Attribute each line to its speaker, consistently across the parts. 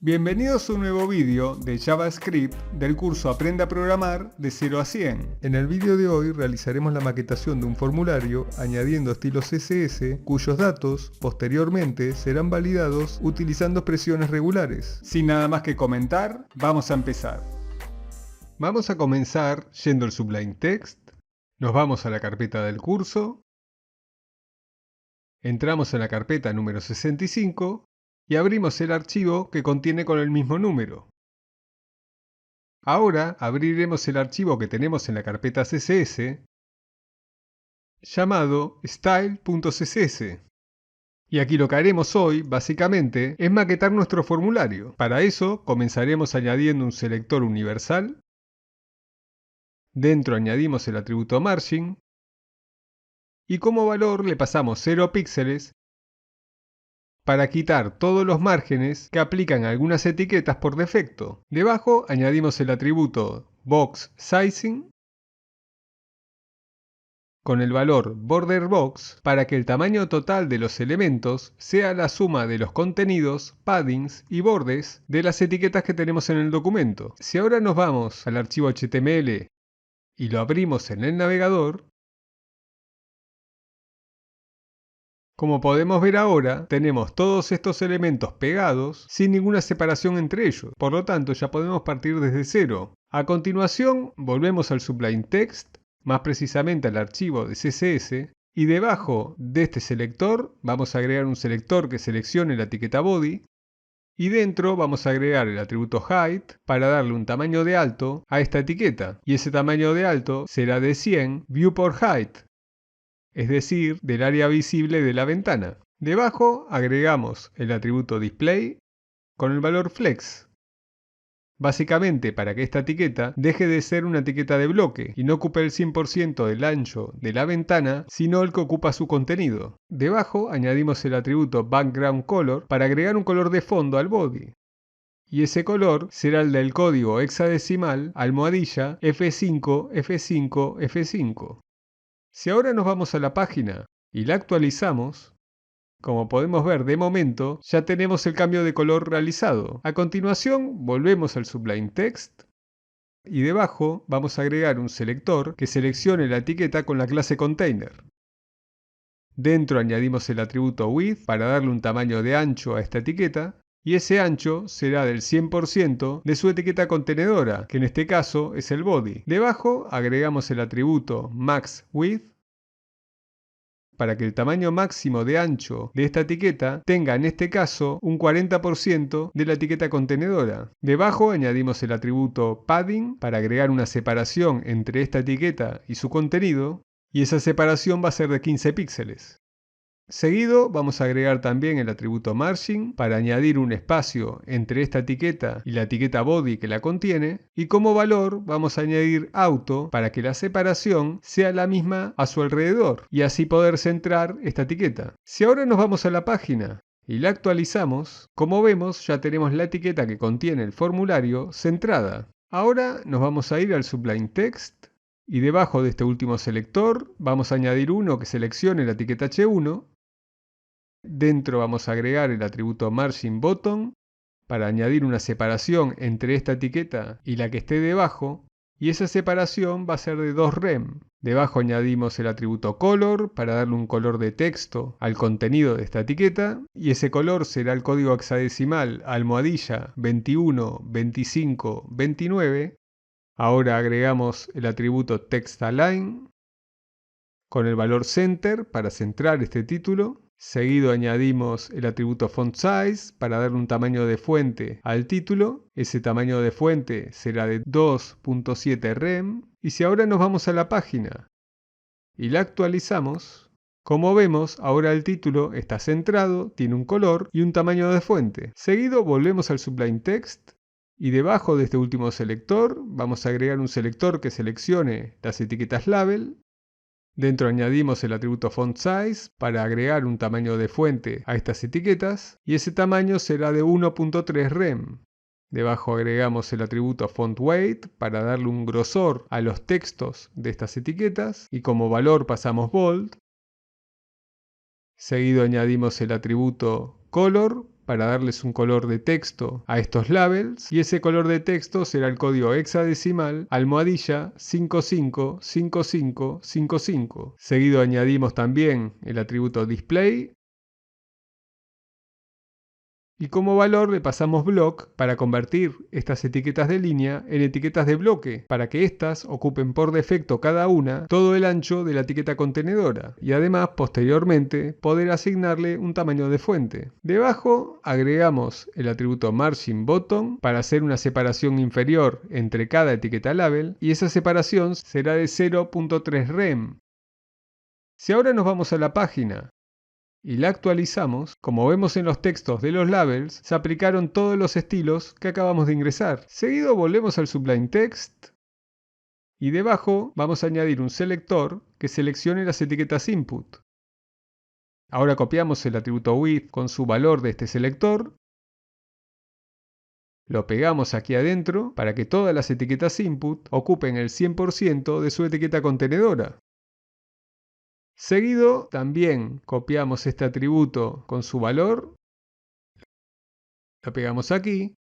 Speaker 1: Bienvenidos a un nuevo vídeo de JavaScript del curso Aprende a Programar de 0 a 100. En el vídeo de hoy realizaremos la maquetación de un formulario añadiendo estilos CSS cuyos datos posteriormente serán validados utilizando expresiones regulares. Sin nada más que comentar, vamos a empezar. Vamos a comenzar yendo al Sublime Text, nos vamos a la carpeta del curso, entramos en la carpeta número 65 y abrimos el archivo que contiene con el mismo número. Ahora abriremos el archivo que tenemos en la carpeta CSS llamado style.css. Y aquí lo que haremos hoy, básicamente, es maquetar nuestro formulario. Para eso comenzaremos añadiendo un selector universal. Dentro añadimos el atributo margin. Y como valor le pasamos 0 píxeles para quitar todos los márgenes que aplican algunas etiquetas por defecto. Debajo añadimos el atributo box sizing con el valor border box para que el tamaño total de los elementos sea la suma de los contenidos, paddings y bordes de las etiquetas que tenemos en el documento. Si ahora nos vamos al archivo HTML y lo abrimos en el navegador, como podemos ver ahora, tenemos todos estos elementos pegados sin ninguna separación entre ellos. Por lo tanto, ya podemos partir desde cero. A continuación, volvemos al Sublime Text, más precisamente al archivo de CSS, y debajo de este selector vamos a agregar un selector que seleccione la etiqueta body, y dentro vamos a agregar el atributo height para darle un tamaño de alto a esta etiqueta. Y ese tamaño de alto será de 100 viewport height, es decir, del área visible de la ventana. Debajo agregamos el atributo display con el valor flex. Básicamente para que esta etiqueta deje de ser una etiqueta de bloque y no ocupe el 100% del ancho de la ventana, sino el que ocupa su contenido. Debajo añadimos el atributo background color para agregar un color de fondo al body. Y ese color será el del código hexadecimal almohadilla F5, F5, F5. Si ahora nos vamos a la página y la actualizamos, como podemos ver de momento, ya tenemos el cambio de color realizado. A continuación, volvemos al Sublime Text y debajo vamos a agregar un selector que seleccione la etiqueta con la clase container. Dentro añadimos el atributo width para darle un tamaño de ancho a esta etiqueta y ese ancho será del 100% de su etiqueta contenedora, que en este caso es el body. Debajo agregamos el atributo max width para que el tamaño máximo de ancho de esta etiqueta tenga en este caso un 40% de la etiqueta contenedora. Debajo añadimos el atributo padding para agregar una separación entre esta etiqueta y su contenido, y esa separación va a ser de 15 píxeles. Seguido vamos a agregar también el atributo margin para añadir un espacio entre esta etiqueta y la etiqueta body que la contiene, y como valor vamos a añadir auto para que la separación sea la misma a su alrededor y así poder centrar esta etiqueta. Si ahora nos vamos a la página y la actualizamos, como vemos ya tenemos la etiqueta que contiene el formulario centrada. Ahora nos vamos a ir al Sublime Text y debajo de este último selector vamos a añadir uno que seleccione la etiqueta H1. Dentro vamos a agregar el atributo margin bottom para añadir una separación entre esta etiqueta y la que esté debajo, y esa separación va a ser de 2 rem. Debajo añadimos el atributo color para darle un color de texto al contenido de esta etiqueta, y ese color será el código hexadecimal almohadilla 21, 25, 29. Ahora agregamos el atributo textAlign con el valor center para centrar este título. Seguido añadimos el atributo font size para darle un tamaño de fuente al título. Ese tamaño de fuente será de 2.7 rem. Y si ahora nos vamos a la página y la actualizamos, como vemos, ahora el título está centrado, tiene un color y un tamaño de fuente. Seguido volvemos al Sublime Text y debajo de este último selector vamos a agregar un selector que seleccione las etiquetas label. Dentro añadimos el atributo font size para agregar un tamaño de fuente a estas etiquetas y ese tamaño será de 1.3 rem. Debajo agregamos el atributo font weight para darle un grosor a los textos de estas etiquetas y como valor pasamos bold. Seguido añadimos el atributo color para darles un color de texto a estos labels, y ese color de texto será el código hexadecimal almohadilla 555555. Seguido añadimos también el atributo display, y como valor le pasamos block para convertir estas etiquetas de línea en etiquetas de bloque, para que éstas ocupen por defecto cada una todo el ancho de la etiqueta contenedora, y además posteriormente poder asignarle un tamaño de fuente. Debajo agregamos el atributo margin bottom para hacer una separación inferior entre cada etiqueta label, y esa separación será de 0.3 rem. Si ahora nos vamos a la página y la actualizamos, como vemos en los textos de los labels, se aplicaron todos los estilos que acabamos de ingresar. Seguido volvemos al Sublime Text y debajo vamos a añadir un selector que seleccione las etiquetas input. Ahora copiamos el atributo width con su valor de este selector, lo pegamos aquí adentro para que todas las etiquetas input ocupen el 100% de su etiqueta contenedora. Seguido, también copiamos este atributo con su valor, lo pegamos aquí,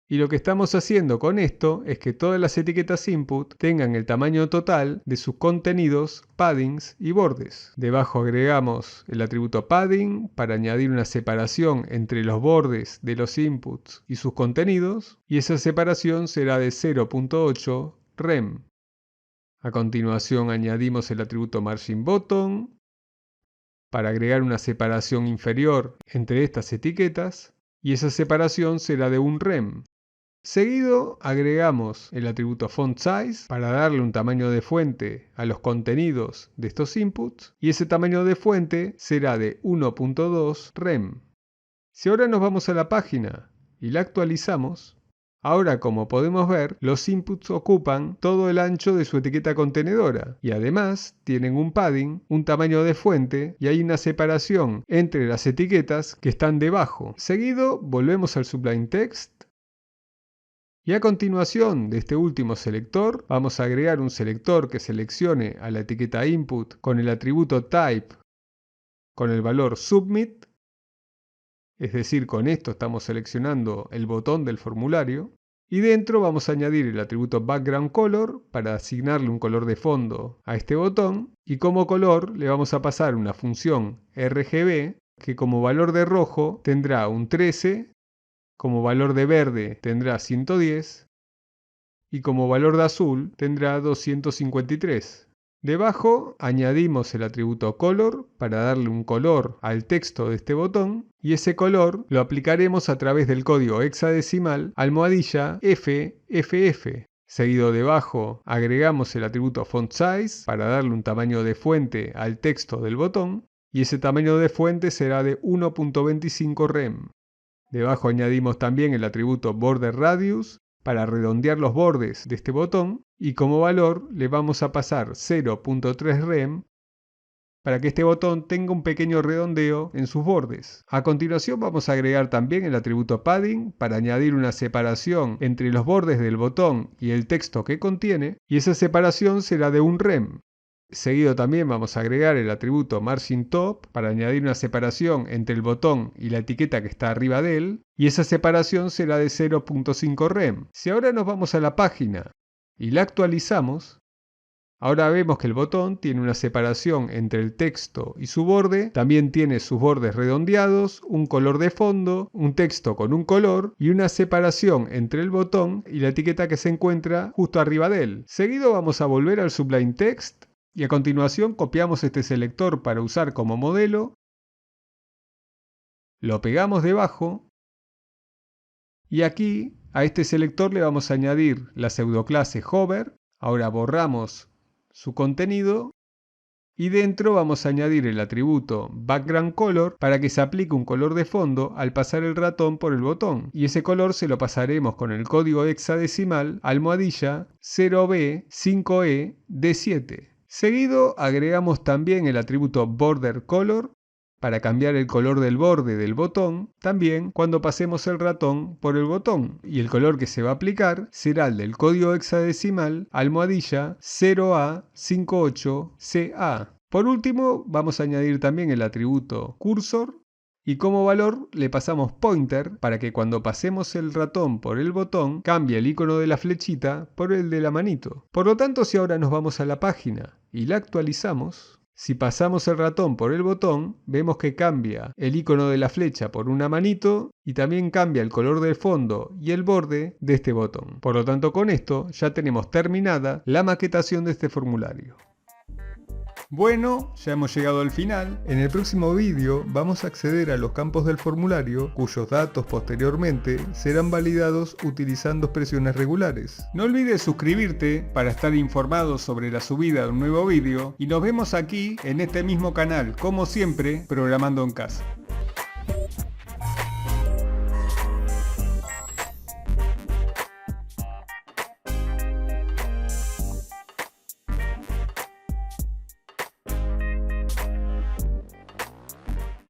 Speaker 1: y lo que estamos haciendo con esto es que todas las etiquetas input tengan el tamaño total de sus contenidos, paddings y bordes. Debajo agregamos el atributo padding para añadir una separación entre los bordes de los inputs y sus contenidos, y esa separación será de 0.8 rem. A continuación añadimos el atributo margin bottom para agregar una separación inferior entre estas etiquetas, y esa separación será de 1 rem. Seguido agregamos el atributo font size para darle un tamaño de fuente a los contenidos de estos inputs, y ese tamaño de fuente será de 1.2 rem. Si ahora nos vamos a la página y la actualizamos, ahora, como podemos ver, los inputs ocupan todo el ancho de su etiqueta contenedora y además tienen un padding, un tamaño de fuente y hay una separación entre las etiquetas que están debajo. Seguido, volvemos al Sublime Text y a continuación de este último selector vamos a agregar un selector que seleccione a la etiqueta input con el atributo type con el valor submit. Es decir, con esto estamos seleccionando el botón del formulario, y dentro vamos a añadir el atributo background color para asignarle un color de fondo a este botón, y como color le vamos a pasar una función RGB que como valor de rojo tendrá un 13, como valor de verde tendrá 110 y como valor de azul tendrá 253. Debajo añadimos el atributo color para darle un color al texto de este botón, y ese color lo aplicaremos a través del código hexadecimal almohadilla FFF. Seguido debajo agregamos el atributo font size para darle un tamaño de fuente al texto del botón, y ese tamaño de fuente será de 1.25 rem. Debajo añadimos también el atributo border radius para redondear los bordes de este botón, y como valor le vamos a pasar 0.3 rem para que este botón tenga un pequeño redondeo en sus bordes. A continuación vamos a agregar también el atributo padding para añadir una separación entre los bordes del botón y el texto que contiene, y esa separación será de 1 rem. Seguido también vamos a agregar el atributo margin top para añadir una separación entre el botón y la etiqueta que está arriba de él, y esa separación será de 0.5 rem. Si ahora nos vamos a la página y la actualizamos, ahora vemos que el botón tiene una separación entre el texto y su borde, también tiene sus bordes redondeados, un color de fondo, un texto con un color y una separación entre el botón y la etiqueta que se encuentra justo arriba de él. Seguido vamos a volver al Sublime Text y a continuación copiamos este selector para usar como modelo, lo pegamos debajo y aquí a este selector le vamos a añadir la pseudoclase hover. Ahora borramos su contenido y dentro vamos a añadir el atributo background color para que se aplique un color de fondo al pasar el ratón por el botón, y ese color se lo pasaremos con el código hexadecimal almohadilla 0B5ED7. Seguido agregamos también el atributo border color para cambiar el color del borde del botón, también cuando pasemos el ratón por el botón, y el color que se va a aplicar será el del código hexadecimal almohadilla 0A58CA. Por último, vamos a añadir también el atributo cursor Y como valor le pasamos pointer para que cuando pasemos el ratón por el botón cambie el icono de la flechita por el de la manito. Por lo tanto, si ahora nos vamos a la página y la actualizamos, si pasamos el ratón por el botón, vemos que cambia el icono de la flecha por una manito y también cambia el color del fondo y el borde de este botón. Por lo tanto, con esto ya tenemos terminada la maquetación de este formulario. Bueno, ya hemos llegado al final. En el próximo vídeo vamos a acceder a los campos del formulario, cuyos datos posteriormente serán validados utilizando expresiones regulares. No olvides suscribirte para estar informado sobre la subida de un nuevo vídeo y nos vemos aquí en este mismo canal, como siempre, programando en casa.